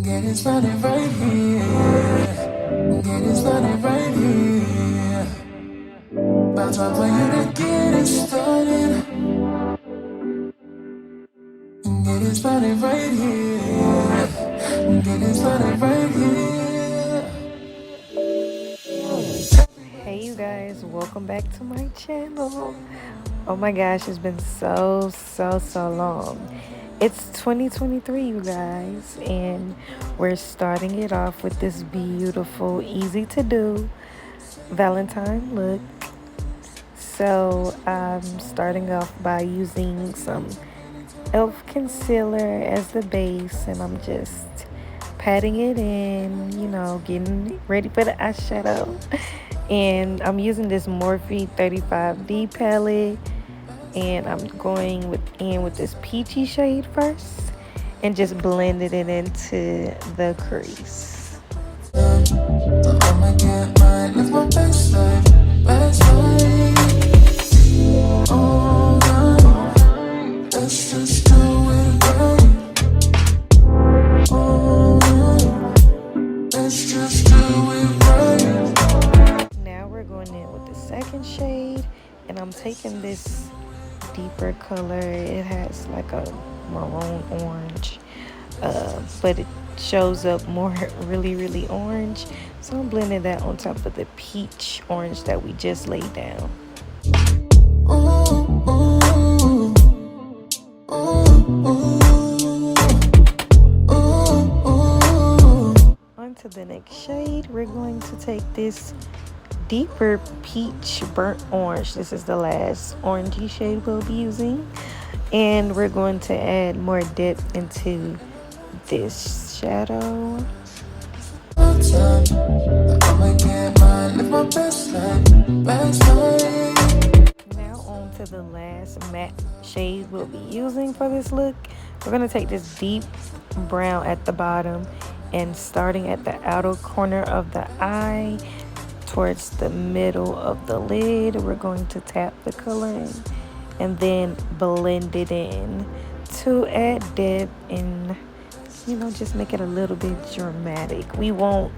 Get it started right here. Get it started right here. About time for you to get it started. Get it started right here. Get it started right here. Hey you guys, welcome back to my channel. Oh my gosh, it's been so long. It's 2023, you guys, and we're starting it off with this beautiful, easy to do Valentine look. So I'm starting off by using some e.l.f. concealer as the base, and I'm just patting it in, getting ready for the eyeshadow. And I'm using this Morphe 35D palette, and I'm going in with this peachy shade first and just blending it into the crease. Now we're going in with the second shade, and I'm taking this deeper color. It has like a maroon orange, but it shows up more really orange. So I'm blending that on top of the peach orange that we just laid down. On to the next shade. We're going to take this deeper peach burnt orange. This is the last orangey shade we'll be using, and we're going to add more depth into this shadow. Now on to the last matte shade we'll be using for this look. We're going to take this deep brown at the bottom, and starting at the outer corner of the eye towards the middle of the lid, we're going to tap the color in and then blend it in to add depth and just make it a little bit dramatic. We want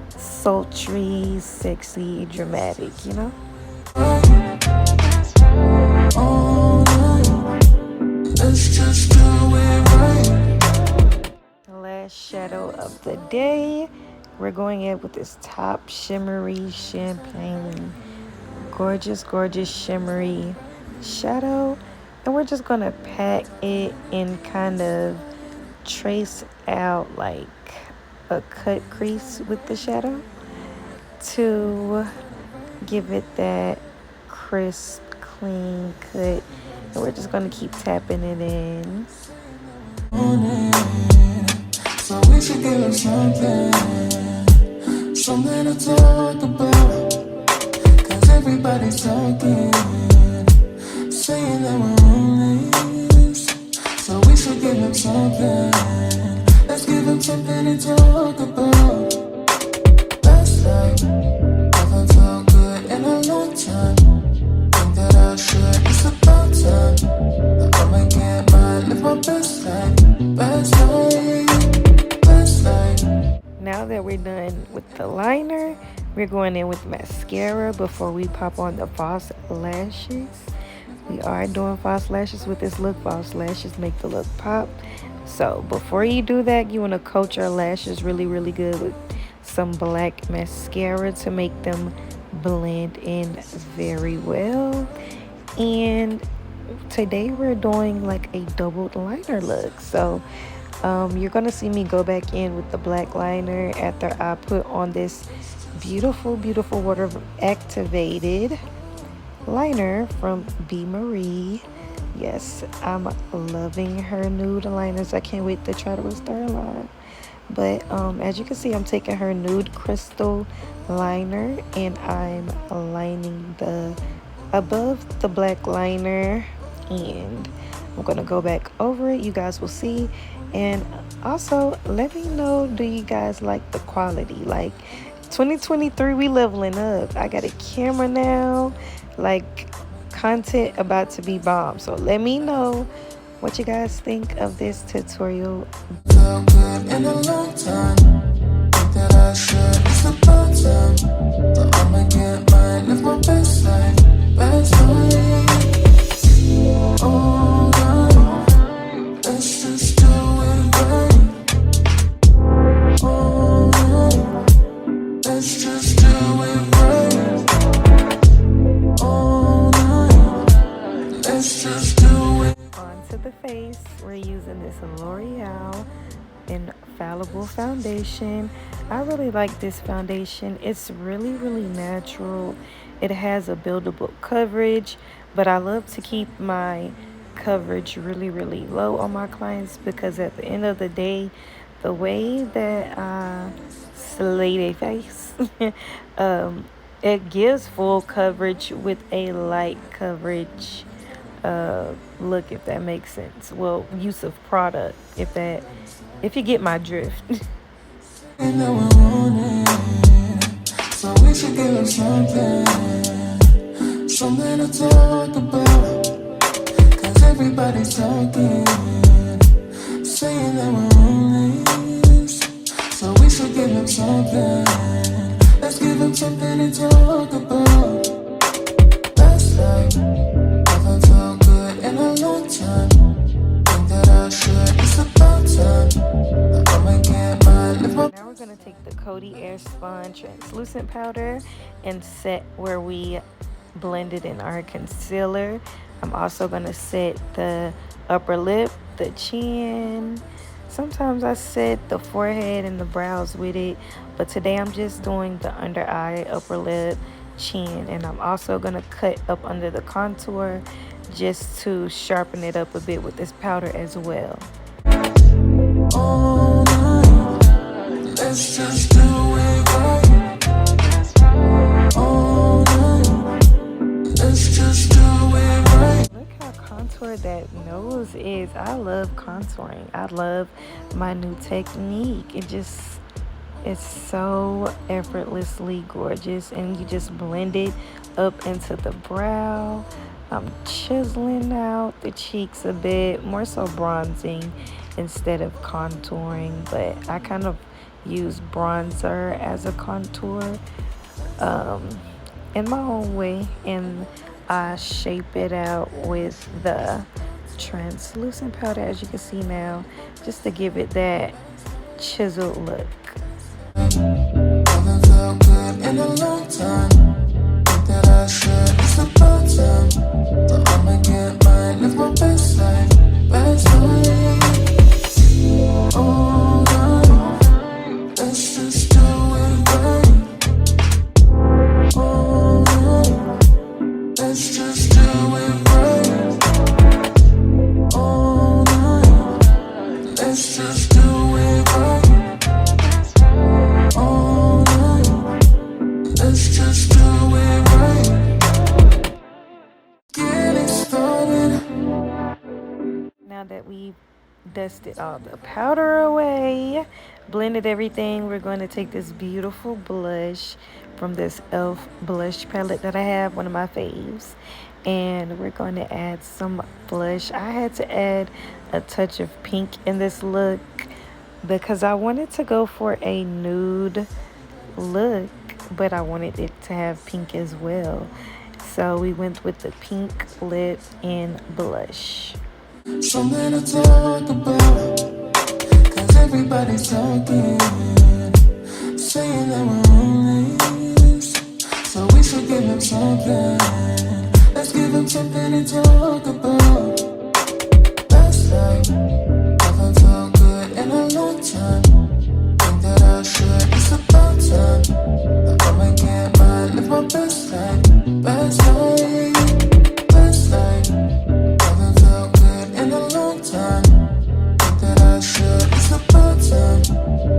sultry, sexy, dramatic, The last shadow of the day, we're going in with this top shimmery champagne, gorgeous shimmery shadow, and we're just gonna pack it and kind of trace out like a cut crease with the shadow to give it that crisp, clean cut. And we're just gonna keep tapping it in. So we should give them something to talk about, 'cause everybody's talking, saying that we're homeless. So we should give them something. Let's give them something to talk about. Last night, haven't felt good in a long time. Think that I should. It's about time that I'ma get mine. Live my best life. Now that we're done with the liner, we're going in with mascara before we pop on the false lashes. We are doing false lashes with this look. False lashes make the look pop. So before you do that, you want to coat your lashes really good with some black mascara to make them blend in very well. And today we're doing like a doubled liner look. So you're gonna see me go back in with the black liner after I put on this beautiful water activated liner from B. Marie. Yes, I'm loving her nude liners. I can't wait to try to restore line. But as you can see, I'm taking her nude crystal liner and I'm lining the above the black liner, and I'm gonna go back over it. You guys will see. And also let me know, do you guys like the quality? Like 2023, we leveling up. I got a camera now, like content about to be bomb. So let me know What you guys think of this tutorial? Felt good in a long time. Think that I should. It's about time that I'ma get mine. Live my best life, best life. All night, let's just do it right. All night, let's just do it right. All night, let's just do it. Onto the face, we're using this L'Oreal Infallible foundation. I really like this foundation. It's really natural. It has a buildable coverage, but I love to keep my coverage really low on my clients because at the end of the day, the way that I slay their face, um, it gives full coverage with a light coverage look, if that makes sense. Well, use of product, if you get my drift. You know I want it, so we should give them something to talk about. Cause everybody's talking, saying that we're homeless, so we should give them something. Let's give them something to talk about. Last night, haven't felt good in a long time. Think that I should. It's about time that I'ma get mine. Live my Now we're going to take the Coty Airspun translucent powder and set where we blended in our concealer. I'm also going to set the upper lip, the chin. Sometimes I set the forehead and the brows with it, but today I'm just doing the under eye, upper lip, chin, and I'm also going to cut up under the contour just to sharpen it up a bit with this powder as well. all night. Let's just do it right. All night. Let's just do it right. Look how contoured that nose is. I love contouring. I love my new technique. It's so effortlessly gorgeous, and you just blend it up into the brow. I'm chiseling out the cheeks a bit, more so bronzing instead of contouring, but I kind of use bronzer as a contour in my own way, and I shape it out with the translucent powder, as you can see now, just to give it that chiseled look. Haven't felt good in a long time. Think that I should. It's about time that I'ma get mine. Live my best life, best life. All night. Let's just do it right. All night. Let's just do it right. All night. Let's just do it right. All night. Let's just do it right. Get it started. Now that we've dusted all the powder away, blended everything, we're going to take this beautiful blush from this e.l.f. blush palette that I have, one of my faves, and we're going to add some blush. I had to add a touch of pink in this look because I wanted to go for a nude look, but I wanted it to have pink as well. So we went with the pink lip and blush. Something to talk about. Cause everybody's talking, saying that we're homeless, so we should give them something. Let's give them something to talk about. Last night, haven't felt good in a long time. Think that I should. It's about time that I'ma get mine. Live my best life, best life, best life. Haven't felt good in a long time. Think that I should. It's about time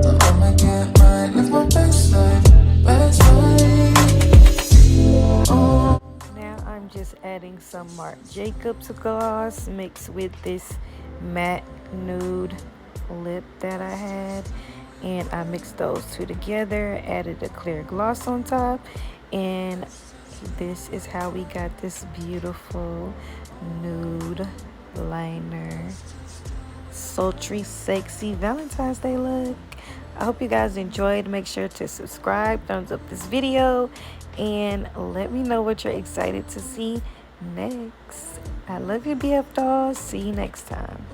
that I'ma get mine. Live my best life, best life. Oh. Now I'm just adding some Marc Jacobs gloss mixed with this matte nude lip that I had, and I mixed those two together, added a clear gloss on top, and this is how we got this beautiful nude liner. Sultry, sexy Valentine's Day look. I hope you guys enjoyed. Make sure to subscribe, thumbs up this video, and let me know what you're excited to see next. I love you, BF dolls. See you next time.